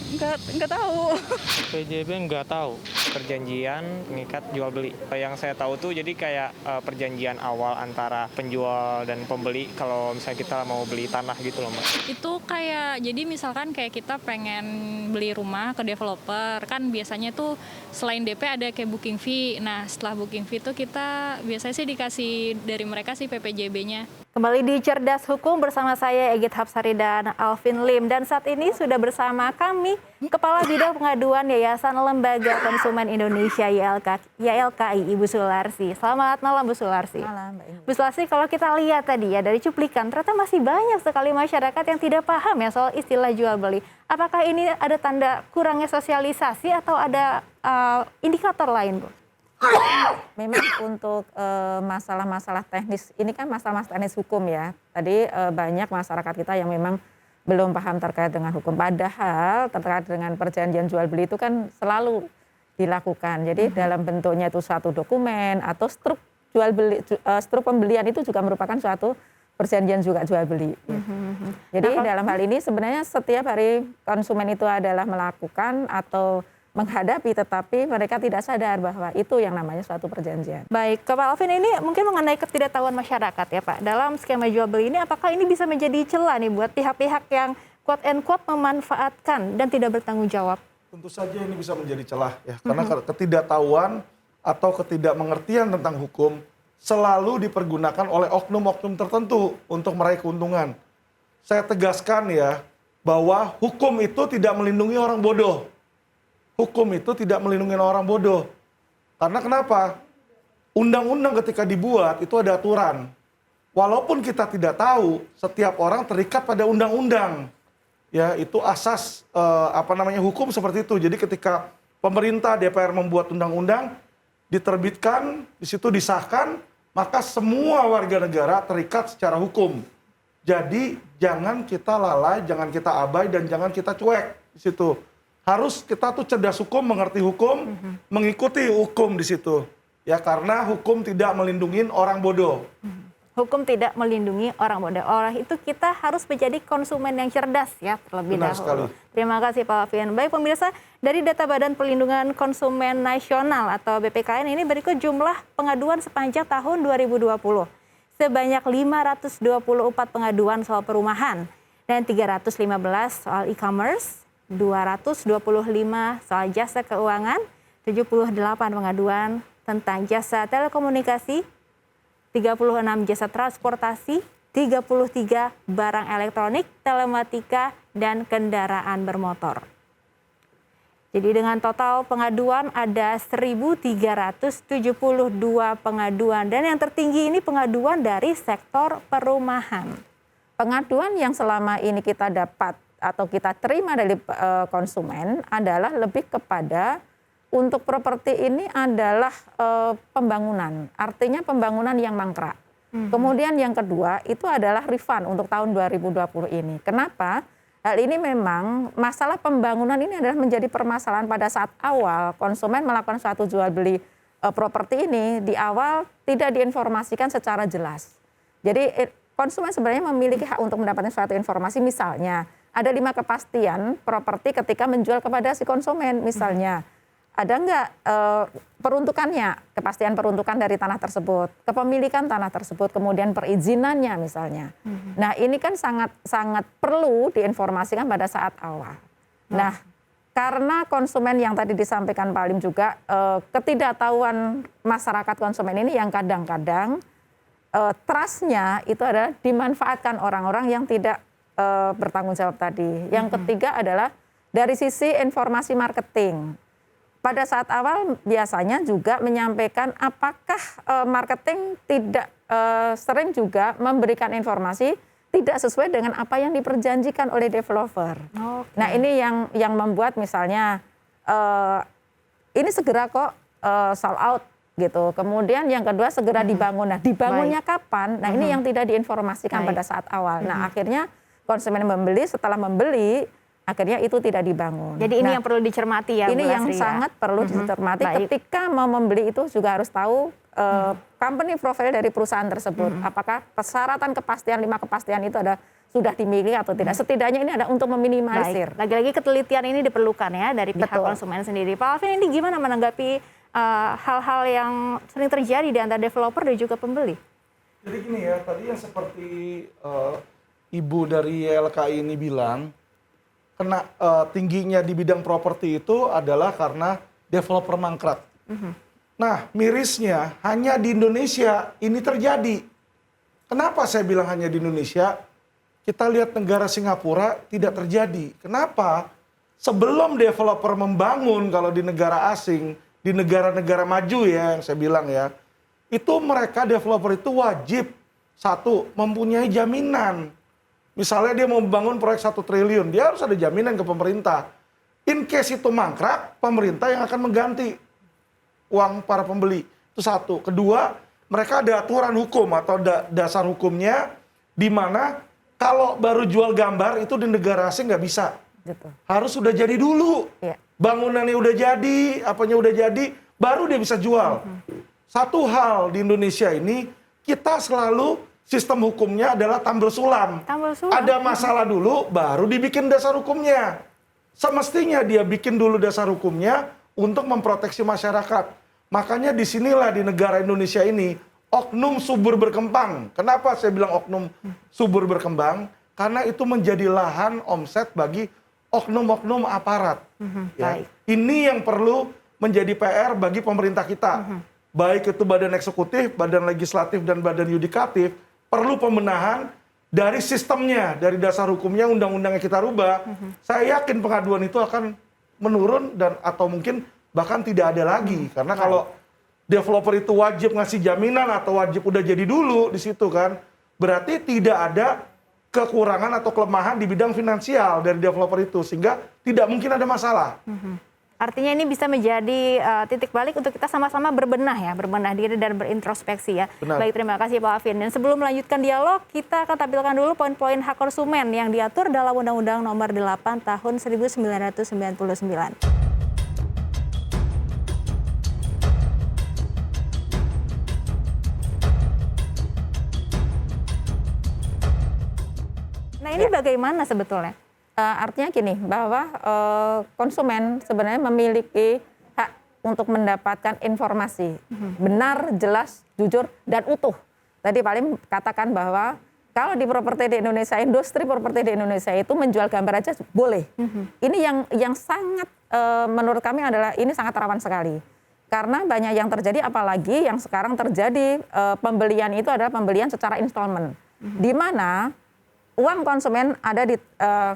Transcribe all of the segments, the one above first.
Enggak, enggak tahu. PJB nggak tahu perjanjian mengikat jual beli. Yang saya tahu tuh jadi kayak perjanjian awal antara penjual dan pembeli kalau misalnya kita mau beli tanah gitu loh Mbak. Itu kayak, jadi misalkan kayak kita pengen beli rumah ke developer, kan biasanya tuh selain DP ada kayak booking fee. Nah setelah booking fee tuh kita biasanya sih dikasih dari mereka sih PPJB-nya. Kembali di Cerdas Hukum bersama saya Egit Hapsari dan Alvin Lim. Dan saat ini sudah bersama kami Kepala Bidang Pengaduan Yayasan Lembaga Konsumen Indonesia YLKI, Ibu Sularsi. Selamat malam Bu Sularsi. Malam, Mbak Indi. Bu Sularsi, kalau kita lihat tadi ya dari cuplikan, ternyata masih banyak sekali masyarakat yang tidak paham ya soal istilah jual beli. Apakah ini ada tanda kurangnya sosialisasi atau ada indikator lain Bu? Memang untuk masalah-masalah teknis, ini kan masalah-masalah teknis hukum ya. Tadi banyak masyarakat kita yang memang belum paham terkait dengan hukum. Padahal terkait dengan perjanjian jual beli itu kan selalu dilakukan. Jadi dalam bentuknya itu suatu dokumen atau struk jual beli, struk pembelian itu juga merupakan suatu perjanjian juga jual beli. Jadi dalam hal ini sebenarnya setiap hari konsumen itu adalah melakukan atau menghadapi, tetapi mereka tidak sadar bahwa itu yang namanya suatu perjanjian. Baik, ke Pak Alvin, ini mungkin mengenai ketidaktahuan masyarakat ya Pak. Dalam skema jual beli ini, apakah ini bisa menjadi celah nih buat pihak-pihak yang quote and quote memanfaatkan dan tidak bertanggung jawab? Tentu saja ini bisa menjadi celah ya, karena ketidaktahuan atau ketidakmengertian tentang hukum selalu dipergunakan oleh oknum-oknum tertentu untuk meraih keuntungan. Saya tegaskan ya, bahwa hukum itu tidak melindungi orang bodoh. Hukum itu tidak melindungi orang bodoh. Karena kenapa? Undang-undang ketika dibuat itu ada aturan. Walaupun kita tidak tahu, setiap orang terikat pada undang-undang. Ya, itu asas hukum seperti itu. Jadi ketika pemerintah DPR membuat undang-undang, diterbitkan, di situ disahkan, maka semua warga negara terikat secara hukum. Jadi jangan kita lalai, jangan kita abai, dan jangan kita cuek di situ. Harus kita tuh cerdas hukum, mengerti hukum, mengikuti hukum di situ. Ya, karena hukum tidak melindungi orang bodoh. Hukum tidak melindungi orang bodoh. Oleh itu kita harus menjadi konsumen yang cerdas ya terlebih Benar dahulu. sekali. Terima kasih Pak Alvin. Baik pemirsa, dari data Badan Perlindungan Konsumen Nasional atau BPKN ini berikut jumlah pengaduan sepanjang tahun 2020. Sebanyak 524 pengaduan soal perumahan dan 315 soal e-commerce, 225 soal jasa keuangan, 78 pengaduan tentang jasa telekomunikasi, 36 jasa transportasi, 33 barang elektronik, telematika, dan kendaraan bermotor. Jadi dengan total pengaduan ada 1.372 pengaduan dan yang tertinggi ini pengaduan dari sektor perumahan. Pengaduan yang selama ini kita dapat atau kita terima dari konsumen adalah lebih kepada untuk properti ini adalah pembangunan, artinya pembangunan yang mangkrak. Kemudian yang kedua itu adalah refund untuk tahun 2020 ini. Kenapa? Hal ini memang masalah pembangunan ini adalah menjadi permasalahan pada saat awal konsumen melakukan suatu jual beli properti ini di awal tidak diinformasikan secara jelas. Jadi konsumen sebenarnya memiliki hak untuk mendapatkan suatu informasi, misalnya ada 5 kepastian properti ketika menjual kepada si konsumen, misalnya ada enggak peruntukannya, kepastian peruntukan dari tanah tersebut, kepemilikan tanah tersebut, kemudian perizinannya misalnya. Nah ini kan sangat perlu diinformasikan pada saat awal. Nah karena konsumen yang tadi disampaikan Pak Lim juga, ketidaktahuan masyarakat konsumen ini yang kadang-kadang trust-nya itu adalah dimanfaatkan orang-orang yang tidak bertanggung jawab tadi. Yang ketiga adalah dari sisi informasi marketing. Pada saat awal biasanya juga menyampaikan apakah marketing tidak sering juga memberikan informasi tidak sesuai dengan apa yang diperjanjikan oleh developer. Nah ini yang membuat misalnya ini segera kok sold out gitu. Kemudian yang kedua segera dibangun. Nah dibangunnya kapan? Nah ini yang tidak diinformasikan pada saat awal. Nah akhirnya konsumen membeli, setelah membeli akhirnya itu tidak dibangun. Jadi ini yang perlu dicermati ya Bu Ini yang Lasri, sangat perlu dicermati. Baik. Ketika mau membeli itu juga harus tahu company profile dari perusahaan tersebut. Apakah persyaratan kepastian 5 kepastian itu sudah dimiliki atau tidak. Setidaknya ini ada untuk meminimalisir. Baik. Lagi-lagi ketelitian ini diperlukan ya dari pihak Betul. konsumen sendiri. Pak Alvin, ini gimana menanggapi hal-hal yang sering terjadi di antara developer dan juga pembeli? Jadi gini ya, tadi yang seperti Ibu dari YLKI ini bilang, tingginya di bidang properti itu adalah karena developer mangkrak. Nah, mirisnya hanya di Indonesia ini terjadi. Kenapa saya bilang hanya di Indonesia? Kita lihat negara Singapura tidak terjadi. Kenapa? Sebelum developer membangun, kalau di negara asing, di negara-negara maju ya yang saya bilang ya, itu mereka developer itu wajib, satu, mempunyai jaminan. Misalnya dia mau membangun proyek 1 triliun, dia harus ada jaminan ke pemerintah. In case itu mangkrak, pemerintah yang akan mengganti uang para pembeli. Itu satu. Kedua, mereka ada aturan hukum atau dasar hukumnya, di mana kalau baru jual gambar itu di negara asing nggak bisa. Gitu. Harus udah jadi dulu. Iya. Bangunannya udah jadi, apanya udah jadi, baru dia bisa jual. Satu hal di Indonesia ini, kita selalu sistem hukumnya adalah tambal sulam. Tambal sulam. Ada masalah dulu, baru dibikin dasar hukumnya. Semestinya dia bikin dulu dasar hukumnya untuk memproteksi masyarakat. Makanya disinilah di negara Indonesia ini, oknum subur berkembang. Kenapa saya bilang oknum subur berkembang? Karena itu menjadi lahan omset bagi oknum-oknum aparat. Ya. Baik. Ini yang perlu menjadi PR bagi pemerintah kita. Baik itu badan eksekutif, badan legislatif, dan badan yudikatif, perlu pembenahan dari sistemnya, dari dasar hukumnya, undang-undangnya kita rubah. Saya yakin pengaduan itu akan menurun dan atau mungkin bahkan tidak ada lagi. Karena kalau developer itu wajib ngasih jaminan atau wajib udah jadi dulu di situ kan, berarti tidak ada kekurangan atau kelemahan di bidang finansial dari developer itu, sehingga tidak mungkin ada masalah. Artinya ini bisa menjadi titik balik untuk kita sama-sama berbenah diri dan berintrospeksi ya. Benar. Baik, terima kasih Pak Alvin. Dan sebelum melanjutkan dialog, kita akan tampilkan dulu poin-poin hak konsumen yang diatur dalam Undang-Undang Nomor 8 Tahun 1999. Nah, ini bagaimana sebetulnya? Artinya gini, bahwa konsumen sebenarnya memiliki hak untuk mendapatkan informasi benar, jelas, jujur, dan utuh. Tadi paling katakan bahwa kalau di properti di Indonesia, industri properti di Indonesia itu menjual gambar aja boleh. Ini yang sangat menurut kami adalah ini sangat rawan sekali. Karena banyak yang terjadi, apalagi yang sekarang terjadi pembelian itu adalah pembelian secara installment. Di mana uang konsumen ada di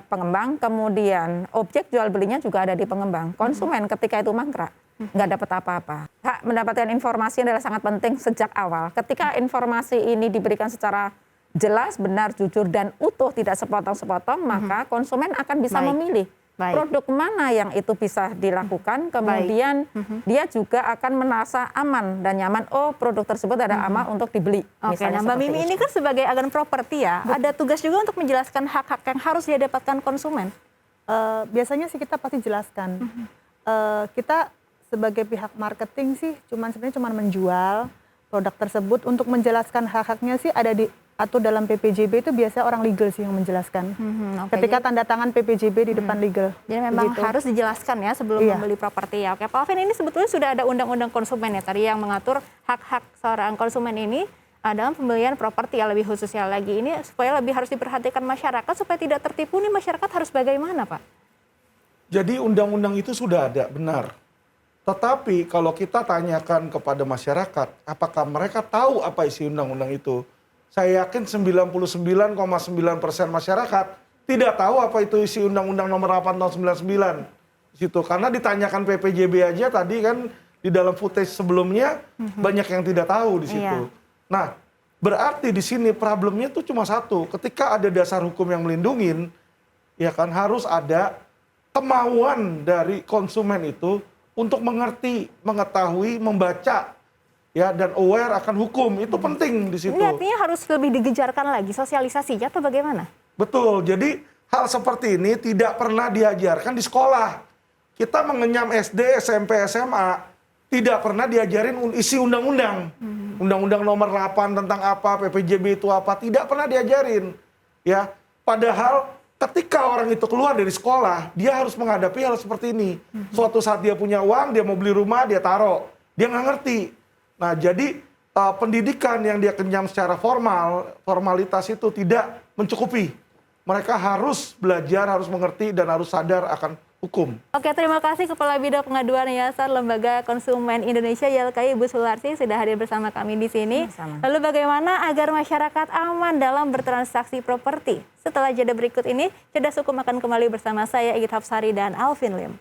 pengembang, kemudian objek jual belinya juga ada di pengembang. Konsumen ketika itu mangkrak, nggak dapat apa-apa. Hak mendapatkan informasi adalah sangat penting sejak awal. Ketika informasi ini diberikan secara jelas, benar, jujur, dan utuh, tidak sepotong-sepotong, maka konsumen akan bisa memilih produk mana yang itu bisa dilakukan, kemudian dia juga akan merasa aman dan nyaman, oh produk tersebut ada aman untuk dibeli. Oke, nah Mbak Mimi ini kan sebagai agen properti ya, ada tugas juga untuk menjelaskan hak-hak yang harus dia dapatkan konsumen. Biasanya sih kita pasti jelaskan. Kita sebagai pihak marketing sih sebenarnya cuma menjual produk tersebut. Untuk menjelaskan hak-haknya sih ada atau dalam PPJB itu biasanya orang legal sih yang menjelaskan. Ketika tanda tangan PPJB di depan legal. Jadi memang harus dijelaskan ya sebelum membeli properti ya. Oke, Pak Alvin, ini sebetulnya sudah ada undang-undang konsumen ya tadi yang mengatur hak-hak seorang konsumen ini dalam pembelian properti ya, lebih khususnya lagi ini supaya lebih harus diperhatikan masyarakat supaya tidak tertipu nih, masyarakat harus bagaimana Pak? Jadi undang-undang itu sudah ada, benar. Tetapi kalau kita tanyakan kepada masyarakat, apakah mereka tahu apa isi undang-undang itu? Saya yakin 99,9% masyarakat tidak tahu apa itu isi Undang-Undang Nomor 8 Tahun 99. Situ. Karena ditanyakan PPJB aja tadi kan di dalam footage sebelumnya banyak yang tidak tahu di situ. Nah, berarti di sini problemnya itu cuma satu. Ketika ada dasar hukum yang melindungi, ya kan harus ada kemauan dari konsumen itu untuk mengerti, mengetahui, membaca, ya, dan aware akan hukum. Itu penting di situ. Ini artinya harus lebih digejarkan lagi sosialisasinya atau bagaimana? Betul. Jadi hal seperti ini tidak pernah diajarkan di sekolah. Kita mengenyam SD, SMP, SMA, tidak pernah diajarin isi undang-undang. Undang-undang nomor 8 tentang apa, PPJB itu apa, tidak pernah diajarin. Ya, padahal ketika orang itu keluar dari sekolah, dia harus menghadapi hal seperti ini. Suatu saat dia punya uang, dia mau beli rumah, dia taruh. Dia nggak ngerti. Nah, jadi pendidikan yang dia kenyam secara formalitas itu tidak mencukupi. Mereka harus belajar, harus mengerti, dan harus sadar akan hukum. Oke, terima kasih Kepala Bidang Pengaduan Yayasan Lembaga Konsumen Indonesia YLKI Ibu Sularsi sudah hadir bersama kami di sini. Lalu bagaimana agar masyarakat aman dalam bertransaksi properti? Setelah jeda berikut ini, Cerdas Hukum akan kembali bersama saya Igit Hapsari dan Alvin Lim.